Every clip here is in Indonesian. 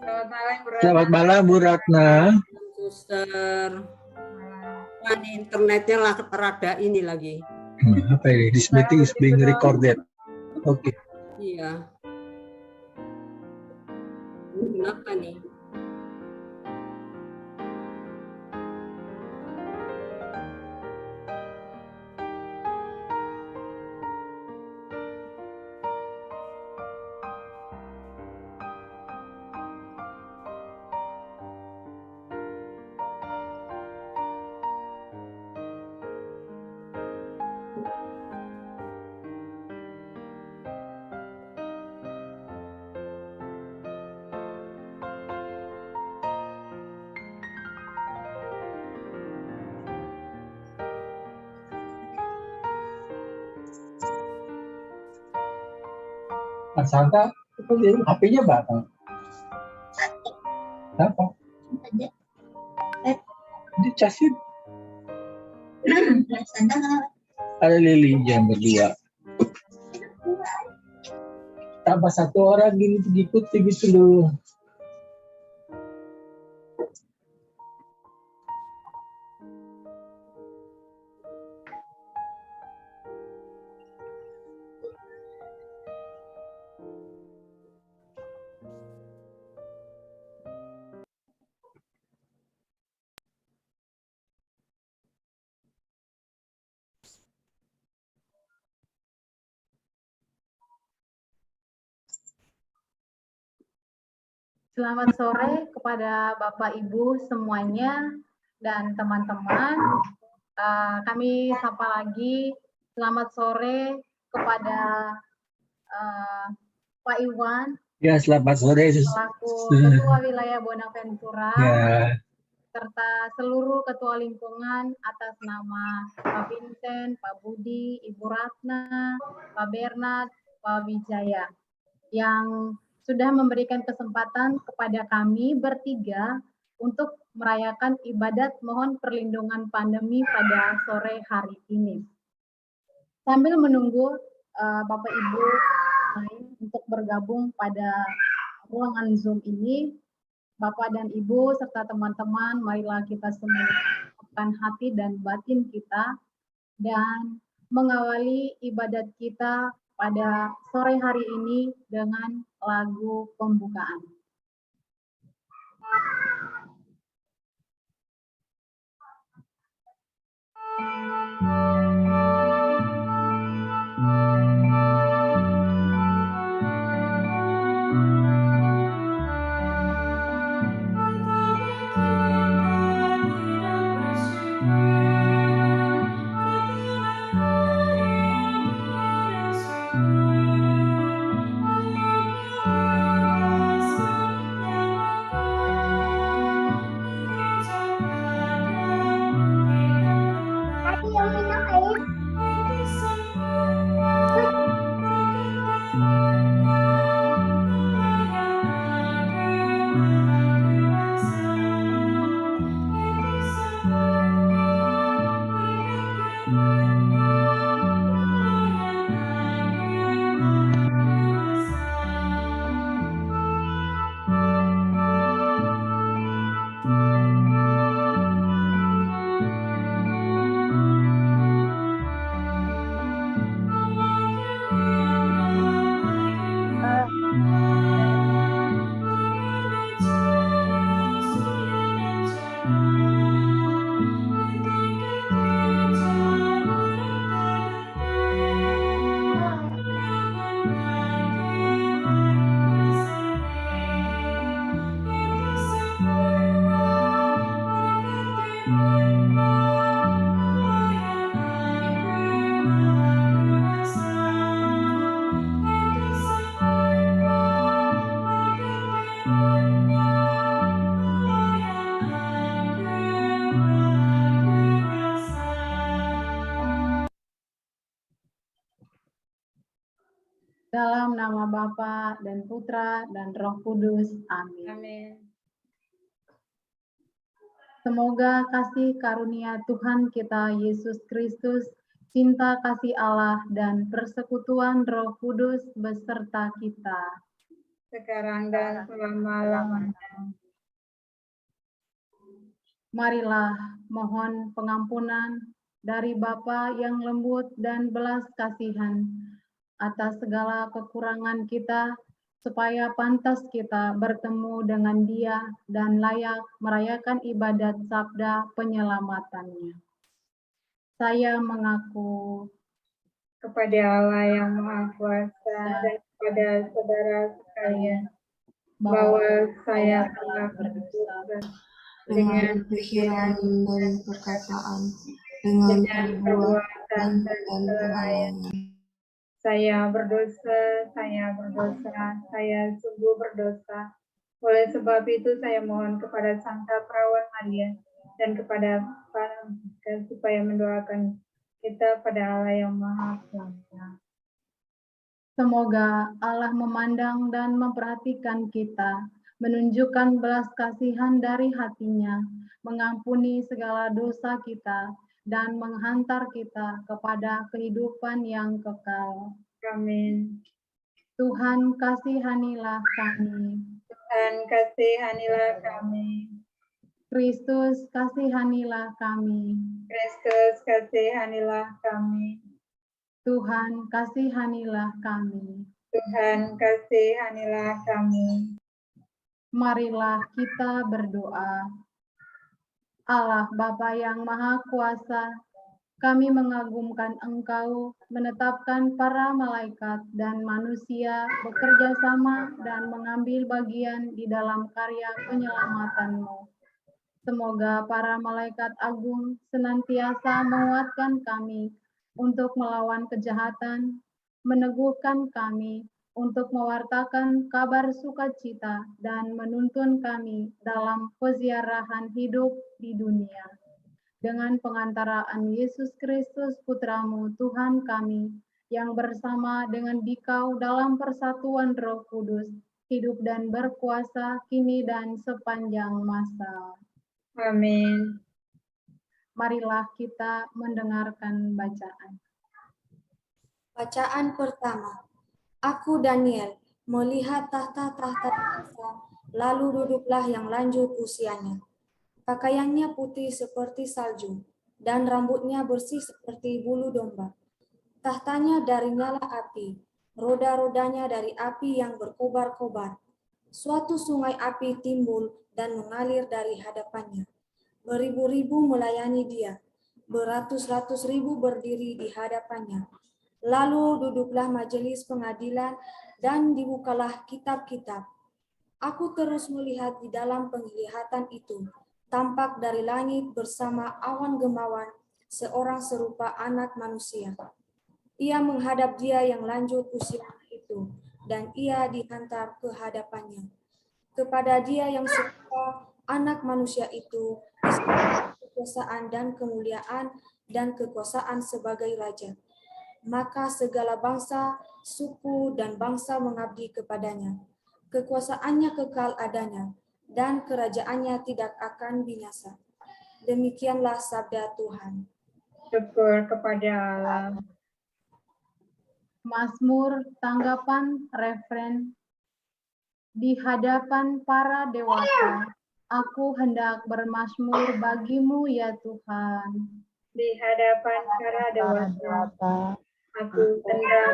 Selamat malam, Bu Ratna. Selamat malam, Bu Ratna. Suster. Kan internetnya rada ini lagi. Apa ini? This meeting is being recorded. Oke. Iya. Ini kenapa nih? Mas Santa, HP-nya batal. Apa? Dicasin. Ada Lili jam berdua. Tambah satu orang gini ikuti gitu loh. Selamat sore kepada Bapak Ibu semuanya dan teman-teman. Kami sapa lagi. Selamat sore kepada Pak Iwan. Ya, selamat sore. Selaku Ketua Wilayah Bonaventura. Ya. Serta seluruh ketua lingkungan atas nama Pak Vincent, Pak Budi, Ibu Ratna, Pak Bernard, Pak Wijaya, yang sudah memberikan kesempatan kepada kami bertiga untuk merayakan ibadat mohon perlindungan pandemi pada sore hari ini. Sambil menunggu Bapak Ibu lain untuk bergabung pada ruangan Zoom ini, Bapak dan Ibu serta teman-teman, marilah kita semua menyiapkan hati dan batin kita dan mengawali ibadat kita pada sore hari ini dengan lagu pembukaan. Dalam nama Bapa dan Putra dan Roh Kudus. Amin. Amin. Semoga kasih karunia Tuhan kita Yesus Kristus, cinta kasih Allah dan persekutuan Roh Kudus beserta kita sekarang dan selama-lamanya. Marilah mohon pengampunan dari Bapa yang lembut dan belas kasihan atas segala kekurangan kita, supaya pantas kita bertemu dengan Dia dan layak merayakan ibadat sabda penyelamatannya. Saya mengaku Kepada Allah yang Maha Kuasa dan kepada saudara sekalian, bahwa saya telah berdosa dengan pikiran dan perkataan, dengan dengan perbuatan perbuatan dan dan kelalaian. Saya berdosa, saya sungguh berdosa. Oleh sebab itu saya mohon kepada Santa Perawan Maria dan kepada para Franciscan supaya mendoakan kita pada Allah yang Maha Kuasa. semoga Allah memandang dan memperhatikan kita, menunjukkan belas kasihan dari hatinya, mengampuni segala dosa kita, dan menghantar kita kepada kehidupan yang kekal. Amin. Tuhan kasihanilah kami. Tuhan kasihanilah kami. Kristus kasihanilah kami. Kristus kasihanilah kami. Tuhan kasihanilah kami. Tuhan kasihanilah kami. Marilah kita berdoa. Allah Bapa yang Maha Kuasa, kami mengagumkan Engkau menetapkan para malaikat dan manusia bekerja sama dan mengambil bagian di dalam karya penyelamatanmu. Semoga para malaikat agung senantiasa menguatkan kami untuk melawan kejahatan, meneguhkan kami untuk mewartakan kabar sukacita dan menuntun kami dalam peziarahan hidup di dunia. Dengan pengantaraan Yesus Kristus Putramu Tuhan kami, yang bersama dengan Dikau dalam persatuan Roh Kudus, hidup dan berkuasa kini dan sepanjang masa. Amin. Marilah kita mendengarkan bacaan. Bacaan pertama. Aku Daniel melihat tahta-tahta bangsa, lalu duduklah yang lanjut usianya. Pakaiannya putih seperti salju, dan rambutnya bersih seperti bulu domba. Tahtanya dari nyala api, roda-rodanya dari api yang berkobar-kobar. Suatu sungai api timbul dan mengalir dari hadapannya. Beribu-ribu melayani dia, beratus-ratus ribu berdiri di hadapannya. Lalu duduklah majelis pengadilan dan dibukalah kitab-kitab. Aku terus melihat di dalam penglihatan itu, tampak dari langit bersama awan gemawan, seorang serupa anak manusia. Ia menghadap dia yang lanjut usia itu, dan ia dihantar ke hadapannya. Kepada dia yang serupa anak manusia itu, kekuasaan dan kemuliaan dan kekuasaan sebagai raja. Maka segala bangsa, suku, dan bangsa mengabdi kepadanya. Kekuasaannya kekal adanya, dan kerajaannya tidak akan binasa. Demikianlah sabda Tuhan. Syukur kepada Allah. Mazmur tanggapan refren. Di hadapan para dewata, aku hendak bermazmur bagimu ya Tuhan. Di hadapan para dewata, aku hendak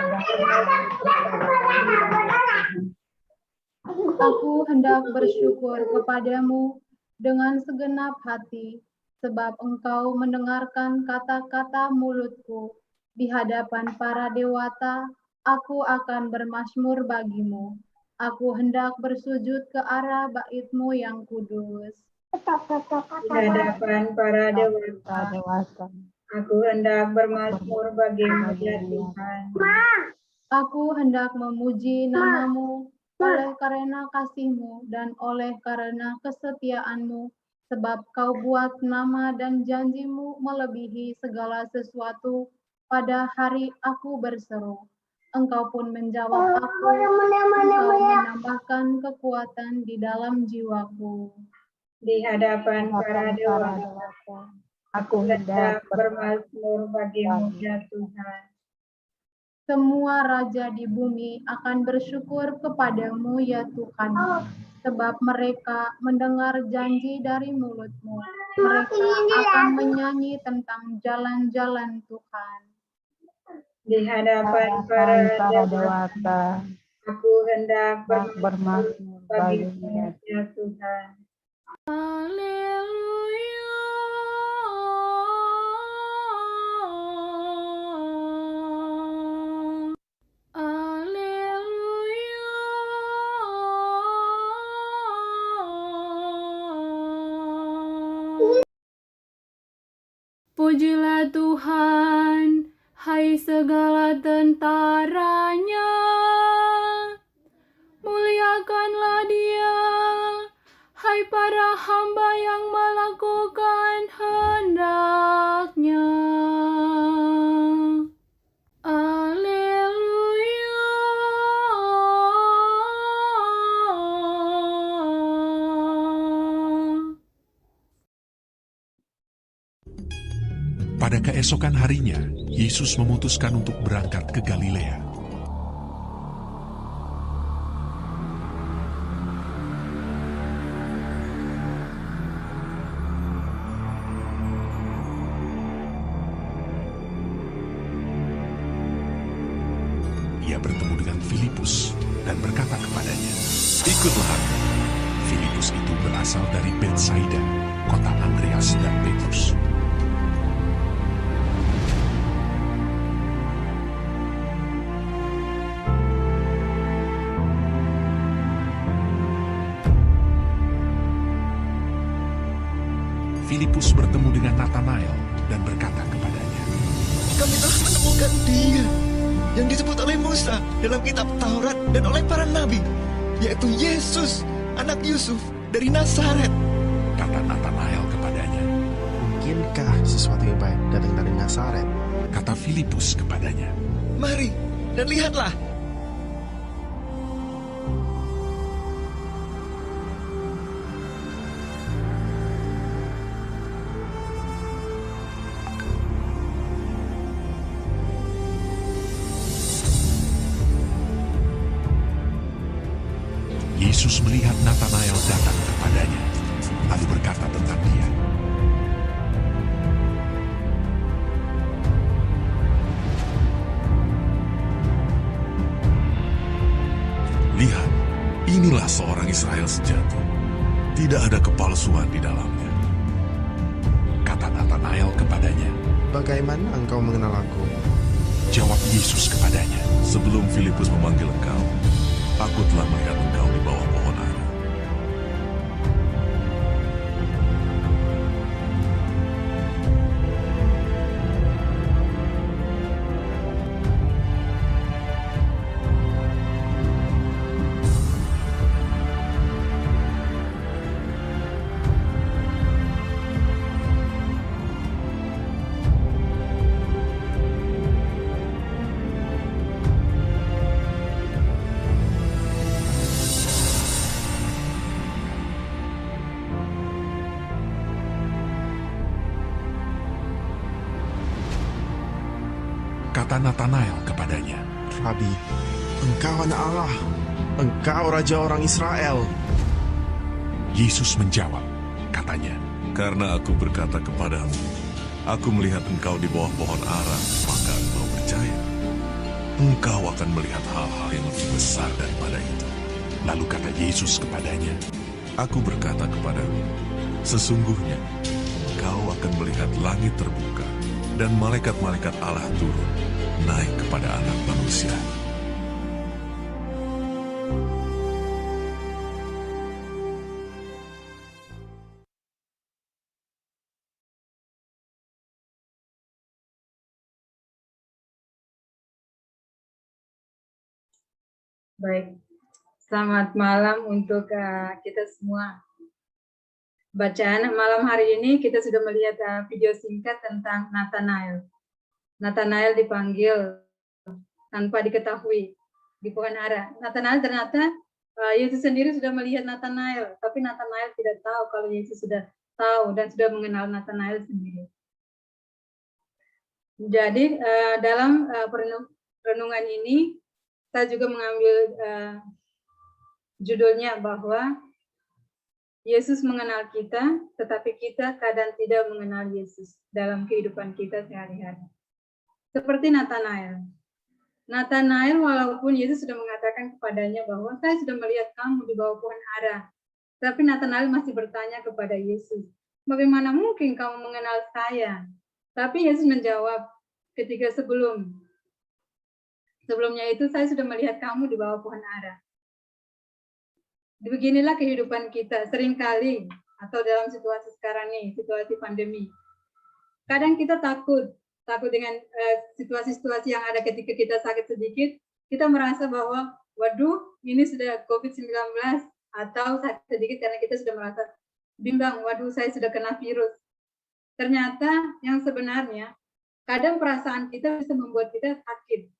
Aku hendak bersyukur kepadamu dengan segenap hati, sebab engkau mendengarkan kata-kata mulutku. Di hadapan para dewata, aku akan bermazmur bagimu. Aku hendak bersujud ke arah bait-Mu yang kudus. di hadapan para dewata, aku hendak bermazmur bagimu ya Tuhan. Aku hendak memuji nama-Mu oleh karena kasih-Mu dan oleh karena kesetiaan-Mu, sebab Kau buat nama dan janji-Mu melebihi segala sesuatu. Pada hari aku berseru, Engkau pun menjawab aku, Engkau menambahkan kekuatan di dalam jiwaku. Di hadapan para dewata, aku hendak bermazmur bagimu ya Tuhan. semua raja di bumi akan bersyukur kepadamu ya Tuhan, sebab mereka mendengar janji dari mulut-Mu. Mereka akan menyanyi tentang jalan-jalan Tuhan. Di hadapan para dewasa, aku hendak bermasmur bagimu ya Tuhan. Haleluya. Haleluya. Pujilah Tuhan, hai segala tentaranya. Muliakanlah Dia, hai para hamba yang melakukan kehendak-Nya. Haleluya. Pada keesokan harinya, Yesus memutuskan untuk berangkat ke Galilea. Ia bertemu dengan Filipus dan berkata kepadanya, "Ikutlah aku." Filipus itu berasal dari Betsaida, kota Andreas dan Petrus. Filipus bertemu dengan Nathanael dan berkata kepadanya, "Kami telah menemukan Dia yang disebut oleh Musa dalam kitab Taurat dan oleh para nabi, yaitu Yesus, anak Yusuf dari Nazaret." Kata Nathanael kepadanya, "Mungkinkah sesuatu yang baik datang dari Nazaret?" Kata Filipus kepadanya, "Mari dan lihatlah." Yesus melihat Nathanael datang kepadanya, lalu berkata tentang dia, "Lihat, inilah seorang Israel sejati. Tidak ada kepalsuan di dalamnya." Kata Nathanael kepadanya, "Bagaimana engkau mengenal aku?" Jawab Yesus kepadanya, "Sebelum Filipus memanggil engkau, aku telah melihat engkau di bawah pohon ara." kata Nathanael kepadanya, "Rabi, engkau anak Allah, engkau Raja orang Israel." Yesus menjawab, katanya, "Karena aku berkata kepadamu, aku melihat engkau di bawah pohon ara, maka engkau percaya. Engkau akan melihat hal-hal yang lebih besar daripada itu." Lalu kata Yesus kepadanya, "Aku berkata kepadamu, sesungguhnya engkau akan melihat langit terbuka dan malaikat-malaikat Allah turun, naik kepada Anak Manusia." Baik, selamat malam untuk kita semua. Bacaan malam hari ini kita sudah melihat video singkat tentang Nathanael. Nathanael dipanggil tanpa diketahui di pohon ara. Nathanael ternyata Yesus sendiri sudah melihat Nathanael, tapi Nathanael tidak tahu kalau Yesus sudah tahu dan sudah mengenal Nathanael sendiri. Jadi dalam renungan ini, saya juga mengambil judulnya bahwa Yesus mengenal kita, tetapi kita kadang tidak mengenal Yesus dalam kehidupan kita sehari-hari. Seperti Nathanael. Nathanael walaupun Yesus sudah mengatakan kepadanya bahwa saya sudah melihat kamu di bawah pohon ara, tapi Nathanael masih bertanya kepada Yesus, bagaimana mungkin kamu mengenal saya? Tapi Yesus menjawab ketika sebelumnya itu saya sudah melihat kamu di bawah pohon ara. Beginilah kehidupan kita seringkali, atau dalam situasi sekarang nih, situasi pandemi. Kadang kita takut dengan situasi-situasi yang ada ketika kita sakit sedikit, kita merasa bahwa, waduh, ini sudah COVID-19, atau sakit sedikit karena kita sudah merasa bimbang, waduh, saya sudah kena virus. Ternyata yang sebenarnya, kadang perasaan kita bisa membuat kita sakit.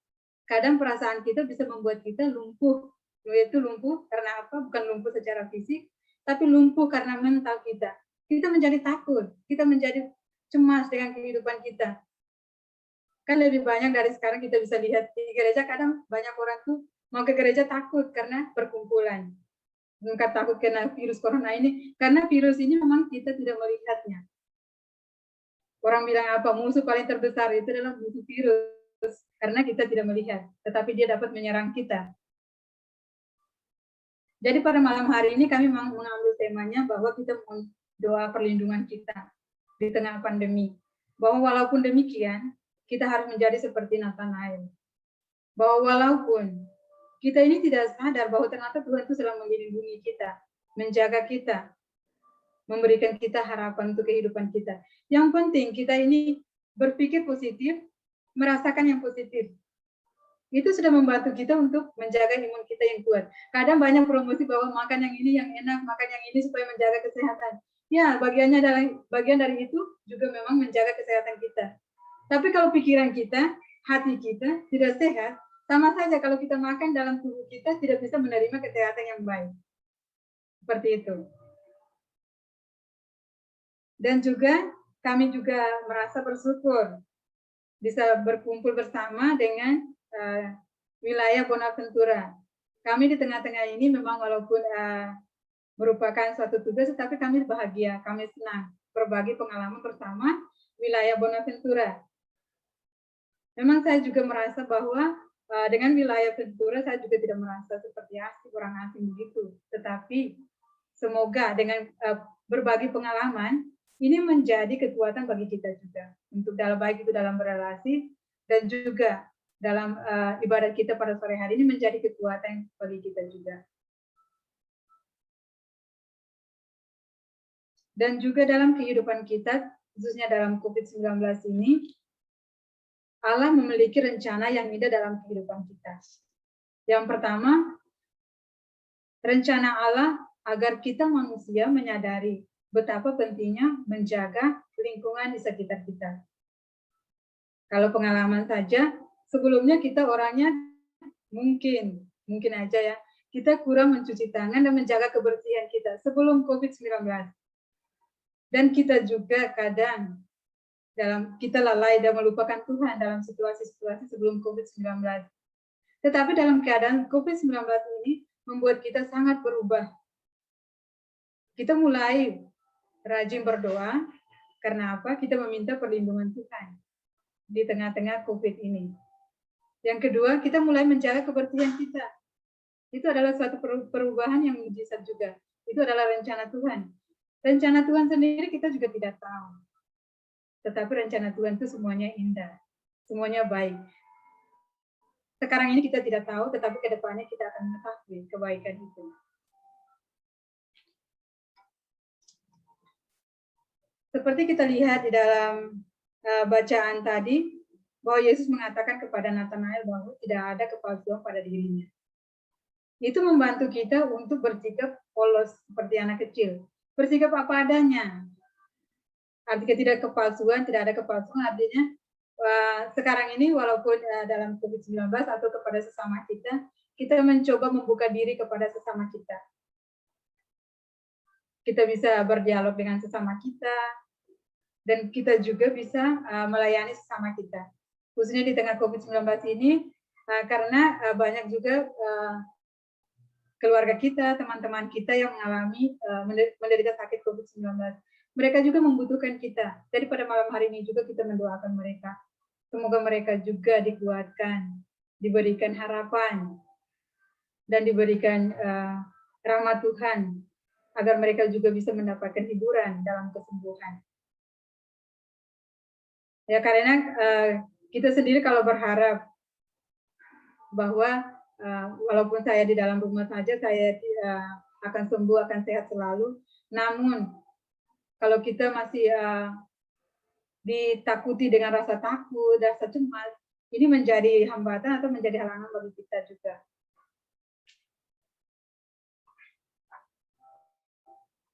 Kadang perasaan kita bisa membuat kita lumpuh. Yaitu lumpuh karena apa? Bukan lumpuh secara fisik, tapi lumpuh karena mental kita. Kita menjadi takut, kita menjadi cemas dengan kehidupan kita. Kan lebih banyak dari sekarang kita bisa lihat di gereja, kadang banyak orang tuh mau ke gereja takut karena perkumpulan. Bukan takut kena virus corona ini, karena virus ini memang kita tidak melihatnya. Orang bilang apa? Musuh paling terbesar itu adalah musuh virus, karena kita tidak melihat, tetapi dia dapat menyerang kita. Jadi pada malam hari ini kami mengambil temanya bahwa kita mohon doa perlindungan kita di tengah pandemi. Bahwa walaupun demikian, kita harus menjadi seperti Nathanael. Bahwa walaupun kita ini tidak sadar bahwa ternyata Tuhan itu sedang melindungi kita, menjaga kita, memberikan kita harapan untuk kehidupan kita. Yang penting kita ini berpikir positif, merasakan yang positif. Itu sudah membantu kita untuk menjaga imun kita yang kuat. Kadang banyak promosi bahwa makan yang ini yang enak, makan yang ini supaya menjaga kesehatan. Ya, bagian dari itu juga memang menjaga kesehatan kita. Tapi kalau pikiran kita, hati kita tidak sehat, sama saja kalau kita makan dalam tubuh kita tidak bisa menerima kesehatan yang baik. Seperti itu. Dan juga kami juga merasa bersyukur bisa berkumpul bersama dengan wilayah Bonaventura. Kami di tengah-tengah ini memang walaupun merupakan suatu tugas, tetapi kami bahagia, kami senang berbagi pengalaman bersama wilayah Bonaventura. Memang saya juga merasa bahwa dengan wilayah Ventura saya juga tidak merasa seperti asing, orang asing begitu. Tetapi semoga dengan berbagi pengalaman ini menjadi kekuatan bagi kita juga untuk baik itu dalam berrelasi dan juga dalam ibadat kita pada sore hari ini menjadi kekuatan bagi kita juga. Dan juga dalam kehidupan kita, khususnya dalam COVID-19 ini, Allah memiliki rencana yang indah dalam kehidupan kita. Yang pertama, rencana Allah agar kita manusia menyadari betapa pentingnya menjaga lingkungan di sekitar kita. Kalau pengalaman saja, sebelumnya kita orangnya mungkin aja ya, kita kurang mencuci tangan dan menjaga kebersihan kita sebelum COVID-19. Dan kita juga kadang kita lalai dan melupakan Tuhan dalam situasi-situasi sebelum COVID-19. Tetapi dalam keadaan COVID-19 ini membuat kita sangat berubah. Kita mulai rajin berdoa, karena apa? Kita meminta perlindungan Tuhan di tengah-tengah COVID ini. Yang kedua, kita mulai menjaga kebersihan kita. Itu adalah suatu perubahan yang mujizat juga. Itu adalah rencana Tuhan. Rencana Tuhan sendiri kita juga tidak tahu. Tetapi rencana Tuhan itu semuanya indah. Semuanya baik. Sekarang ini kita tidak tahu, tetapi ke depannya kita akan mengetahui kebaikan itu. Seperti kita lihat di dalam bacaan tadi, bahwa Yesus mengatakan kepada Nathanael bahwa tidak ada kepalsuan pada dirinya. Itu membantu kita untuk bersikap polos seperti anak kecil. Bersikap apa adanya. Artinya tidak ada kepalsuan, artinya sekarang ini walaupun dalam COVID-19 atau kepada sesama kita mencoba membuka diri kepada sesama kita. Kita bisa berdialog dengan sesama kita, dan kita juga bisa melayani sesama kita. Khususnya di tengah COVID-19 ini, Karena banyak juga keluarga kita, teman-teman kita yang mengalami menderita sakit COVID-19. Mereka juga membutuhkan kita. Jadi pada malam hari ini juga kita mendoakan mereka. Semoga mereka juga dikuatkan, diberikan harapan, dan diberikan rahmat Tuhan, agar mereka juga bisa mendapatkan hiburan dalam kesembuhan. Ya, karena kita sendiri kalau berharap bahwa walaupun saya di dalam rumah saja, saya akan sembuh, akan sehat selalu. Namun, kalau kita masih ditakuti dengan rasa takut, rasa cemas, ini menjadi hambatan atau menjadi halangan bagi kita juga.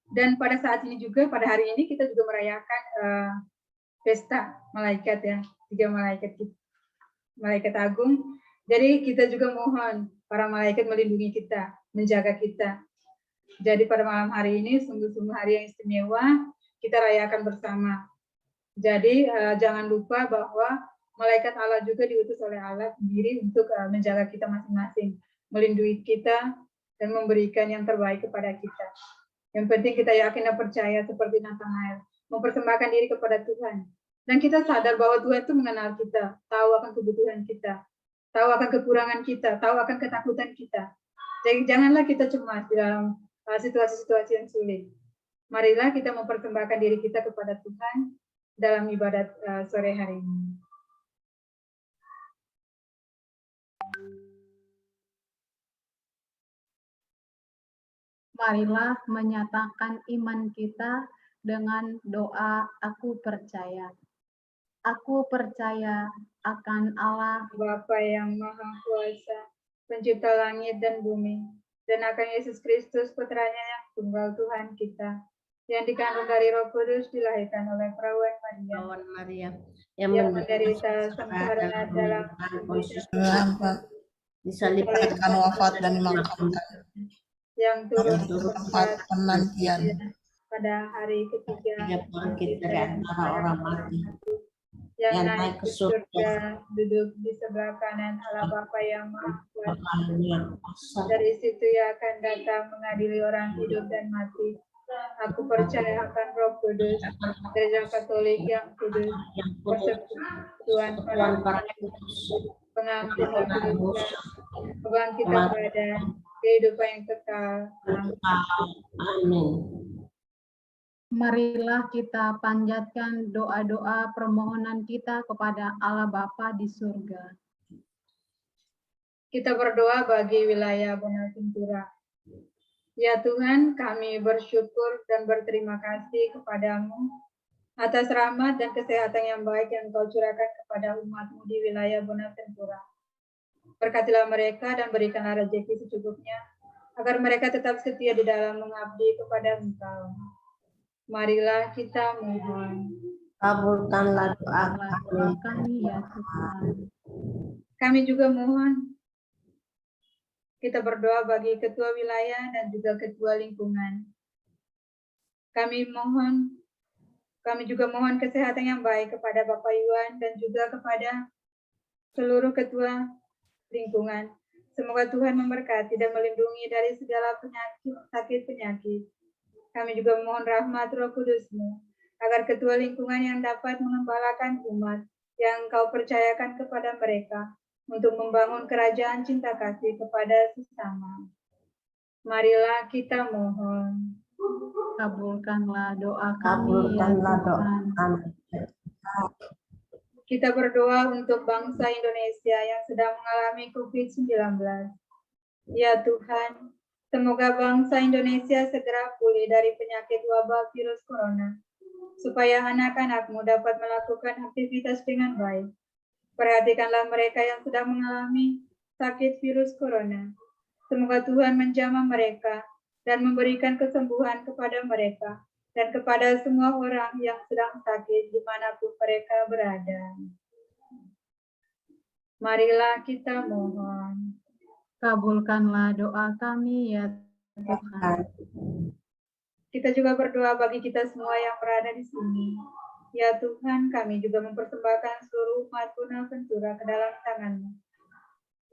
Dan pada saat ini juga, pada hari ini kita juga merayakan pesta malaikat ya, 3 malaikat agung. Jadi kita juga mohon para malaikat melindungi kita, menjaga kita. Jadi pada malam hari ini sungguh-sungguh hari yang istimewa, kita rayakan bersama. Jadi jangan lupa bahwa malaikat Allah juga diutus oleh Allah sendiri untuk menjaga kita masing-masing, melindungi kita dan memberikan yang terbaik kepada kita. Yang penting kita yakin dan percaya seperti Nathanael, mempersembahkan diri kepada Tuhan. Dan kita sadar bahwa Tuhan itu mengenal kita, tahu akan kebutuhan kita, tahu akan kekurangan kita, tahu akan ketakutan kita. Jadi janganlah kita cemas di dalam situasi-situasi yang sulit. Marilah kita mempersembahkan diri kita kepada Tuhan dalam ibadat sore hari ini. Marilah menyatakan iman kita dengan doa aku percaya. Aku percaya akan Allah Bapa yang Maha Kuasa, Pencipta langit dan bumi, dan akan Yesus Kristus, Putranya yang tunggal Tuhan kita, yang dikandung dari Roh Kudus, dilahirkan oleh perawan Maria, yang menderita samsara dalam disalibkan, wafat dan dimakamkan, yang turun ke tempat penantian pada hari ketiga bangkit dari antara orang mati, yang naik ke surga, duduk di sebelah kanan Allah Bapa yang Maha Kuasa. Dari situ ia akan datang mengadili orang hidup dan mati. Aku percaya akan Roh Kudus, Gereja Katolik yang kudus, persekutuan para pengampunan dosa, kebangkitan badan, kehidupan yang kekal. Amin. Marilah kita panjatkan doa-doa permohonan kita kepada Allah Bapa di surga. Kita berdoa bagi wilayah Bonaventura. Ya Tuhan, kami bersyukur dan berterima kasih kepadamu atas rahmat dan kesehatan yang baik yang Kau curahkan kepada umat-Mu di wilayah Bonaventura. Berkatilah mereka dan berikanlah rezeki secukupnya, agar mereka tetap setia di dalam mengabdi kepada Engkau. Marilah kita mohon. Kabulkanlah doa kami ya Tuhan. Kami juga mohon. Kita berdoa bagi ketua wilayah dan juga ketua lingkungan. Kami juga mohon kesehatan yang baik kepada Bapak Iwan dan juga kepada seluruh ketua lingkungan. Semoga Tuhan memberkati dan melindungi dari segala sakit-penyakit. Kami juga mohon rahmat Roh Kudus-Mu, agar ketua lingkungan yang dapat mengembalakan umat yang Kau percayakan kepada mereka untuk membangun kerajaan cinta kasih kepada sesama. Marilah kita mohon. Kabulkanlah doa kami ya Tuhan. Kita berdoa untuk bangsa Indonesia yang sedang mengalami COVID-19. Ya Tuhan, semoga bangsa Indonesia segera pulih dari penyakit wabah virus corona, supaya anak-anak-Mu dapat melakukan aktivitas dengan baik. Perhatikanlah mereka yang sedang mengalami sakit virus corona. Semoga Tuhan menjamah mereka dan memberikan kesembuhan kepada mereka dan kepada semua orang yang sedang sakit dimanapun mereka berada. Marilah kita mohon. Kabulkanlah doa kami ya Tuhan. Kita juga berdoa bagi kita semua yang berada di sini. Ya Tuhan, kami juga mempersembahkan seluruh umat Bonaventura ke dalam tangan-Mu.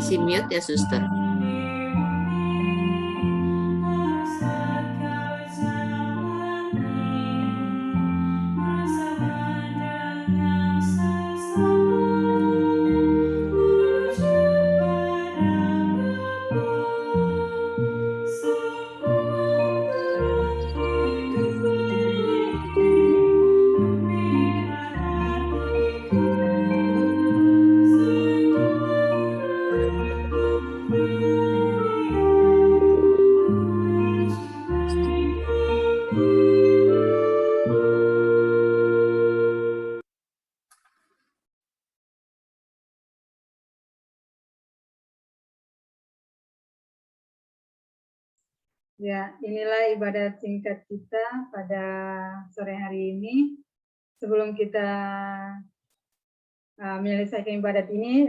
Masih mute ya, Suster. Ya, inilah ibadat singkat kita pada sore hari ini. Sebelum kita menyelesaikan ibadat ini,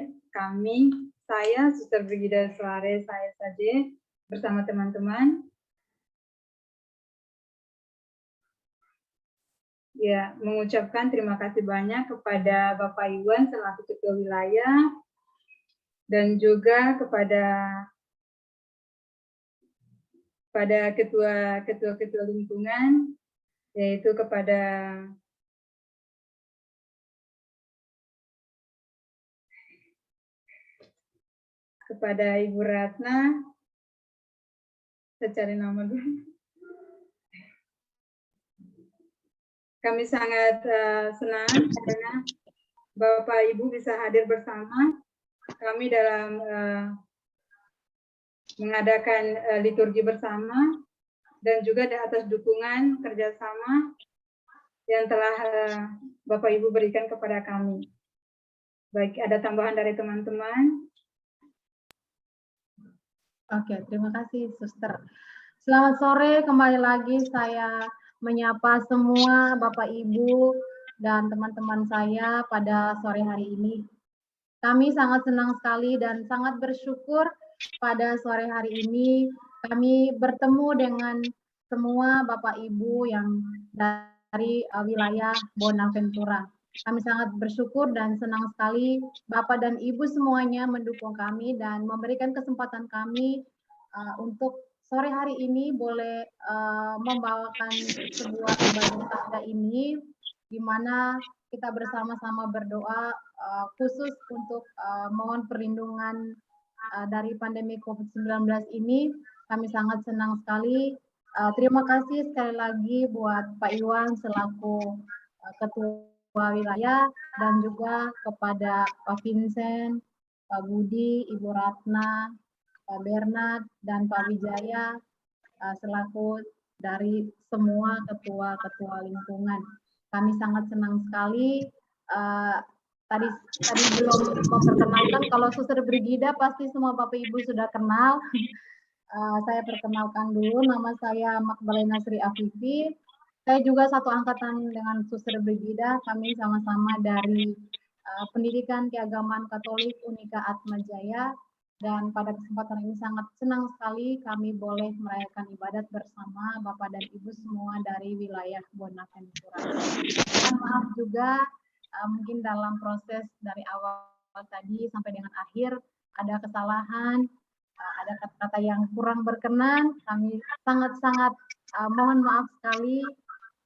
saya, Suster Brigida Suarez, saya saja bersama teman-teman, ya, mengucapkan terima kasih banyak kepada Bapak Iwan selaku Ketua Wilayah dan juga kepada ketua-ketua lingkungan, yaitu kepada Ibu Ratna. Saya cari nama dulu. Kami sangat senang karena Bapak Ibu bisa hadir bersama kami dalam mengadakan liturgi bersama dan juga atas dukungan kerjasama yang telah Bapak Ibu berikan kepada kami. Baik, ada tambahan dari teman-teman? Oke, terima kasih, Suster. Selamat sore, kembali lagi saya menyapa semua Bapak Ibu dan teman-teman saya pada sore hari ini. Kami sangat senang sekali dan sangat bersyukur pada sore hari ini kami bertemu dengan semua Bapak Ibu yang dari wilayah Bonaventura. Kami sangat bersyukur dan senang sekali Bapak dan Ibu semuanya mendukung kami dan memberikan kesempatan kami untuk sore hari ini boleh membawakan sebuah ibadah tahda ini, di mana kita bersama-sama berdoa khusus untuk mohon perlindungan dari pandemi COVID-19 ini. Kami sangat senang sekali. Terima kasih sekali lagi buat Pak Iwan selaku Ketua Wilayah dan juga kepada Pak Vincent, Pak Budi, Ibu Ratna, Pak Bernard, dan Pak Wijaya selaku dari semua ketua-ketua lingkungan. Kami sangat senang sekali. Tadi belum memperkenalkan, kalau Suster Brigida pasti semua Bapak Ibu sudah kenal. Saya perkenalkan dulu, nama saya Magdalena Sri Afifi. Saya juga satu angkatan dengan Suster Brigida. Kami sama-sama dari Pendidikan Keagamaan Katolik Unika Atmajaya. Dan pada kesempatan ini sangat senang sekali kami boleh merayakan ibadat bersama Bapak dan Ibu semua dari wilayah Bonaventura. Dan maaf juga mungkin dalam proses dari awal tadi sampai dengan akhir ada kesalahan, ada kata-kata yang kurang berkenan. Kami sangat-sangat mohon maaf sekali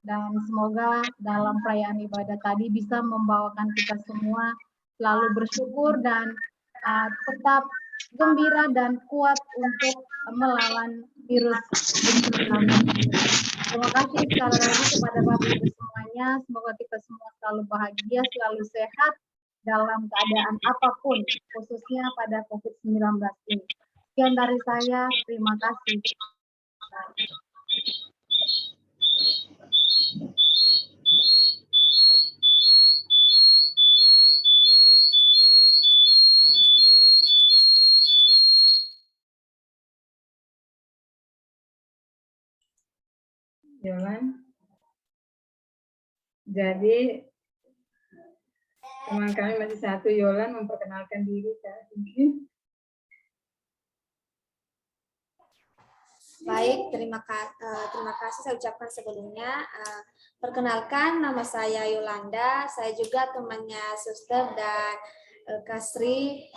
dan semoga dalam perayaan ibadat tadi bisa membawakan kita semua selalu bersyukur dan tetap gembira dan kuat untuk melawan virus COVID-19. Terima kasih sekali lagi kepada Bapak Ibu semuanya. Semoga kita semua selalu bahagia, selalu sehat dalam keadaan apapun, khususnya pada COVID-19 ini. Sekian dari saya, terima kasih. Yolan. Jadi teman kami masih satu, Yolan memperkenalkan diri Kak. Mungkin. Baik, terima kasih saya ucapkan sebelumnya. Perkenalkan, nama saya Yolanda. Saya juga temannya Suster dan Kasri.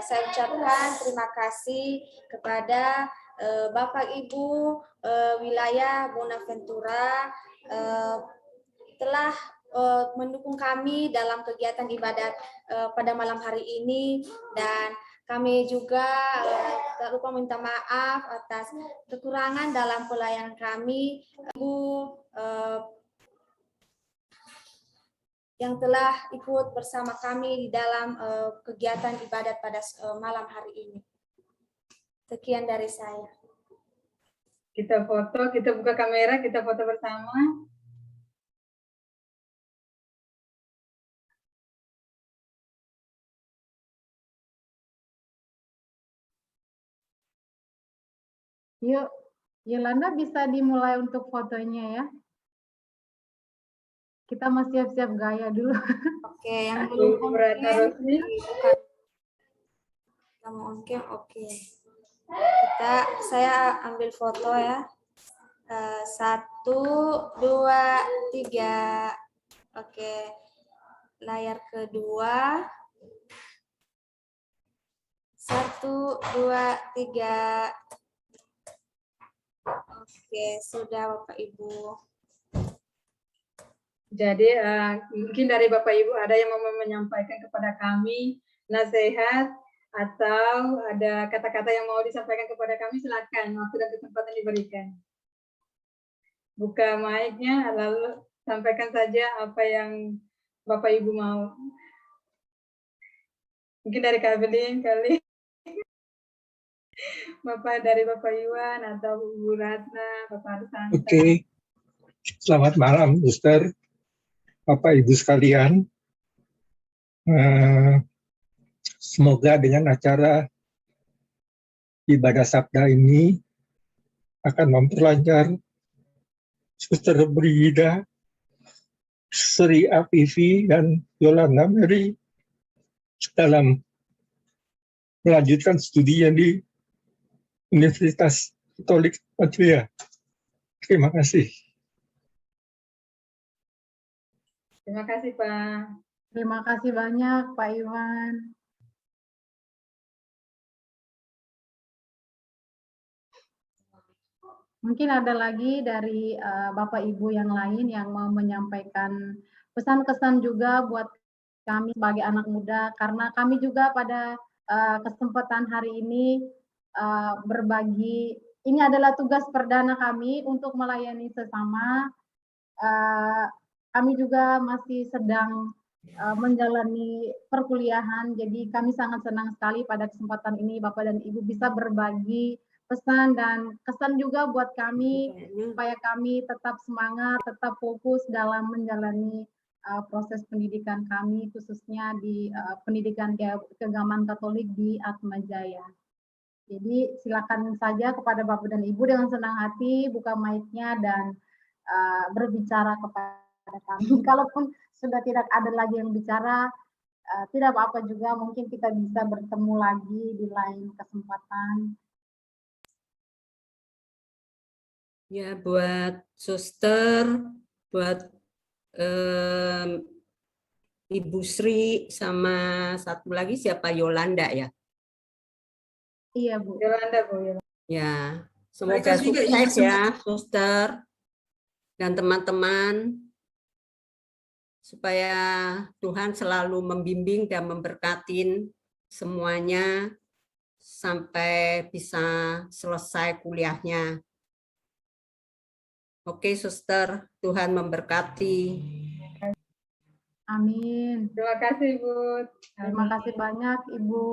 Saya ucapkan terima kasih kepada Bapak Ibu wilayah Bonaventura telah mendukung kami dalam kegiatan ibadat pada malam hari ini, dan kami juga tak lupa minta maaf atas kekurangan dalam pelayanan kami. Ibu yang telah ikut bersama kami di dalam kegiatan ibadat pada malam hari ini. Sekian dari saya. Kita foto, kita buka kamera, kita foto bersama. Yuk, Yolanda bisa dimulai untuk fotonya ya. Kita mau siap-siap gaya dulu. Oke, yang belum oke. Saya ambil foto ya. 1, 2, 3. Oke. Layar kedua. 1, 2, 3. Oke, sudah Bapak Ibu. Jadi mungkin dari Bapak Ibu ada yang mau menyampaikan kepada kami nasihat atau ada kata-kata yang mau disampaikan kepada kami, silakan, waktu dan kesempatan diberikan. Buka mic-nya, lalu sampaikan saja apa yang Bapak Ibu mau. Mungkin dari Kak Belin kali. Bapak dari Bapak Iwan atau Bu Ratna, Bapak Arsanta. Oke. Selamat malam, Suster. Bapak Ibu sekalian. Semoga dengan acara ibadah sabda ini akan memperlancar Suster Brigida, Sri Afifi, dan Yolanda Mary dalam melanjutkan studinya di Universitas Katolik Patria. Terima kasih. Terima kasih, Pak. Terima kasih banyak, Pak Iwan. Mungkin ada lagi dari Bapak Ibu yang lain yang mau menyampaikan pesan-kesan juga buat kami sebagai anak muda, karena kami juga pada kesempatan hari ini berbagi. Ini adalah tugas perdana kami untuk melayani sesama. Kami juga masih sedang menjalani perkuliahan, jadi kami sangat senang sekali pada kesempatan ini Bapak dan Ibu bisa berbagi pesan dan kesan juga buat kami, supaya kami tetap semangat, tetap fokus dalam menjalani proses pendidikan kami, khususnya di pendidikan keagamaan Katolik di Atmajaya. Jadi silakan saja kepada Bapak dan Ibu dengan senang hati buka mic-nya dan berbicara kepada kami. Kalaupun sudah tidak ada lagi yang bicara, tidak apa-apa juga, mungkin kita bisa bertemu lagi di lain kesempatan. Ya, buat Suster, buat Ibu Sri, sama satu lagi siapa, Yolanda ya? Iya, Bu. Yolanda, Bu. Ya, semoga sukses ya, Suster dan teman-teman, supaya Tuhan selalu membimbing dan memberkatin semuanya sampai bisa selesai kuliahnya. Oke, Suster, Tuhan memberkati. Amin. Terima kasih, Bu. Terima kasih banyak, Ibu.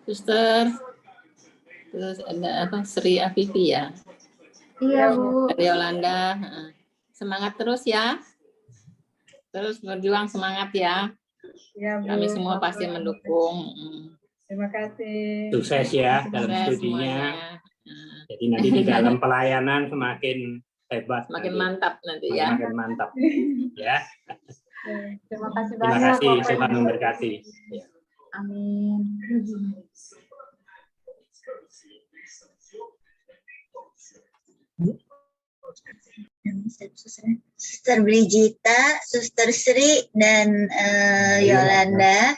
Suster, terus ada apa, Sri Afifi ya? Iya, Bu. Dari Yolanda. Semangat terus ya. Terus berjuang, semangat ya. Ya, Bu. Kami semua pasti mendukung. Terima kasih. Sukses ya dalam studinya. Jadi nanti di dalam pelayanan semakin hebat. Semakin mantap nanti ya. Semakin mantap. Ya. Terima kasih Terima banyak. kasih, Tuhan memberkati. Amin. Suster Brigita, Suster Sri, dan Yolanda.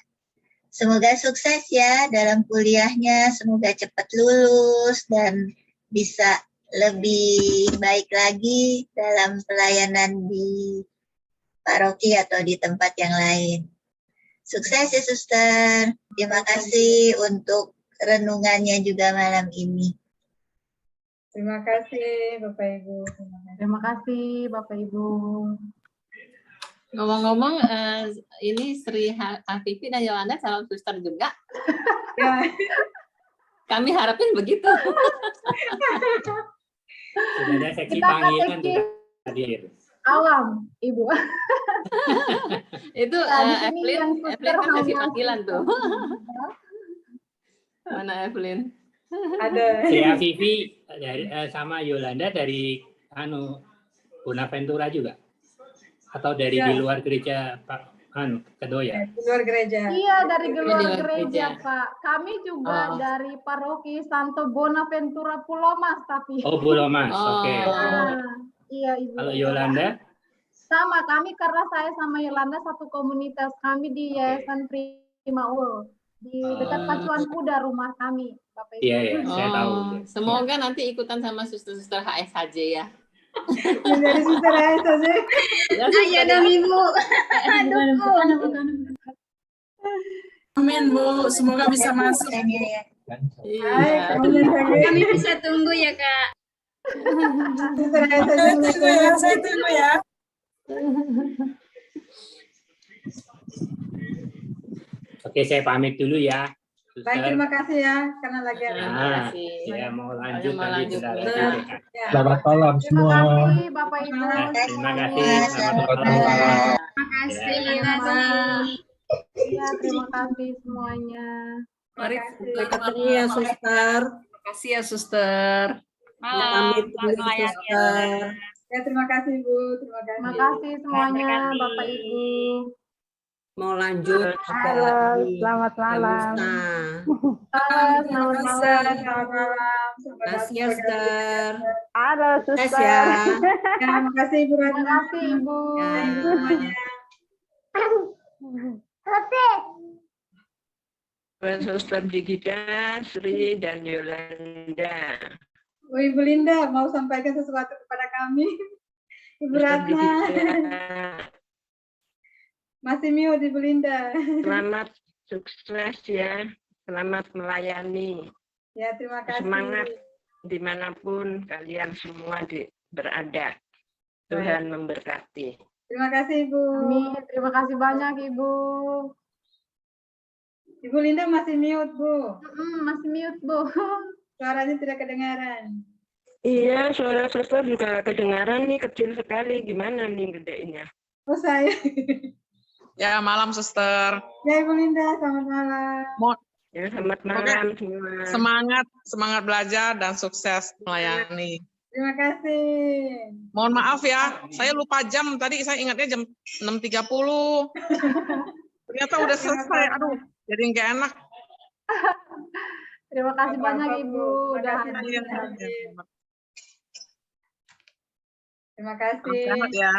Semoga sukses ya dalam kuliahnya, semoga cepat lulus dan bisa lebih baik lagi dalam pelayanan di paroki atau di tempat yang lain. Sukses ya Suster. Terima kasih untuk renungannya juga malam ini. Terima kasih Bapak Ibu. Terima kasih Bapak Ibu. Ngomong-ngomong, ini Sri Afifi dan Yolanda calon suster juga. Ya. Kami harapin begitu. Sudah ada seksi Kita panggilan KTK sudah hadir. Alam, Ibu. Itu Nah, di sini yang Evelyn suster kan kasih hanya panggilan tuh. suster. Mana Evelyn? Ada. Si Afifi sama Yolanda dari Bonaventura juga? Atau dari Ya. di luar gereja Pak Kedoya? Di luar gereja. Iya, dari luar luar gereja, gereja. Pak. Kami juga Oh. dari paroki Santo Bonaventura Pulau Mas, tapi. Oh, Bulomas, Oh. oke. Nah, iya, Ibu. Kalau Yolanda? Sama, kami karena saya sama Yolanda satu komunitas. Kami di Yayasan Primaul. Di dekat Pacuan Kuda rumah kami, Bapak Ibu. Iya, iya, saya tahu. Semoga nanti ikutan sama suster-suster HSHJ ya. Menjadi suster saja. Ayo dong Ibu. Amin Bu, semoga bisa masuk. Iya. Kami bisa tunggu ya Kak. Saya tunggu ya. Oke, saya pamit dulu ya. Suster. Baik, terima kasih ya karena lagi ada. Ya mau lanjut Mau tadi lanjut. sudah lanjut. Ya. Selamat malam Terima semua. kasih Bapak Ibu. Terima kasih. Selamat malam. Terima kasih. Ya. Iya, terima kasih semuanya. Mari kita ketemu ya Suster. Terima kasih ya Suster. Pamit dulu Suster. Ya, terima kasih Bu. Terima kasih. Terima kasih semuanya Bapak Ibu. Mau lanjut Halo, selamat malam. Halo, selamat malam. Selamat malam. Selamat Kasih ya Suster. Halo, Sukses ya. Terima kasih Ibu Ratna. Terima kasih Ibu. Semuanya. Suster Brigita, Sri, dan Yolanda. Oh, Ibu Linda mau sampaikan sesuatu kepada kami. Ibu Suster Ratna. Brigita, Masih mute Ibu Linda. selamat sukses ya, selamat melayani. Ya, terima kasih. Semangat dimanapun kalian semua berada. Tuhan memberkati. Terima kasih Ibu. Amin. Terima kasih banyak Ibu. Ibu Linda masih mute Bu. Masih mute Bu. Suaranya tidak kedengaran. Iya, suara suster juga kedengaran nih, kecil sekali. Gimana nih gedenya? Oh, saya. Ya, malam Suster. Ya, Ibu Linda, selamat malam. Ya, selamat malam semua. Semangat belajar dan sukses melayani. Terima kasih. Mohon maaf ya, saya lupa jam. Tadi saya ingatnya jam 6.30. Ternyata udah selesai. Aduh, jadi nggak enak. Terima kasih banyak Ibu. Udah hadir. Terima kasih. Salam sehat ya.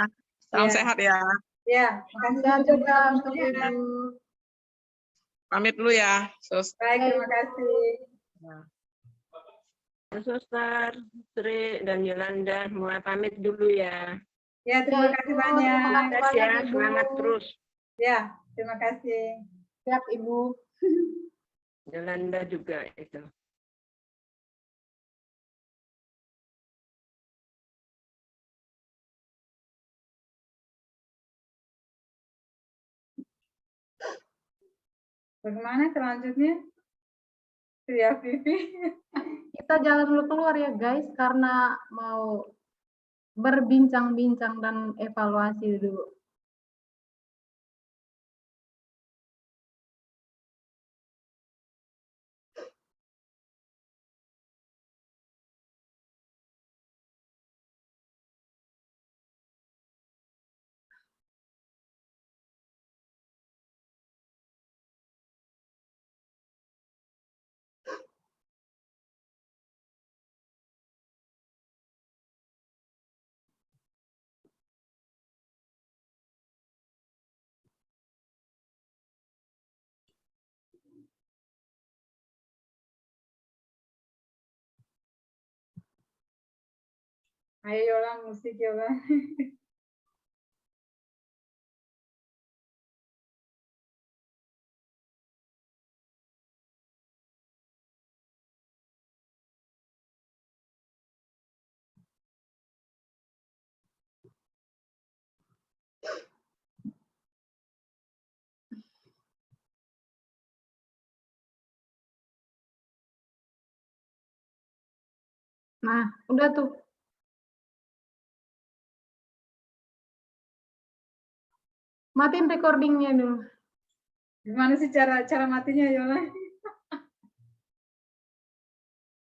Salam sehat ya. Ya, makasih juga untuk Ibu. Pamit dulu ya, Sus. Baik, terima kasih. Suster, Sri, dan Yolanda, mulai pamit dulu ya. Ya, terima kasih banyak. Terima kasih ya, semangat terus. Ya, terima kasih. Siap Ibu. Yolanda juga itu. Bagaimana selanjutnya? Ya, Vivi. Kita jalan dulu keluar ya guys, karena mau berbincang-bincang dan evaluasi dulu. Ayo Yola, musik Yola. Nah, udah tuh. Matiin recordingnya dulu. Gimana sih cara matinya Yola?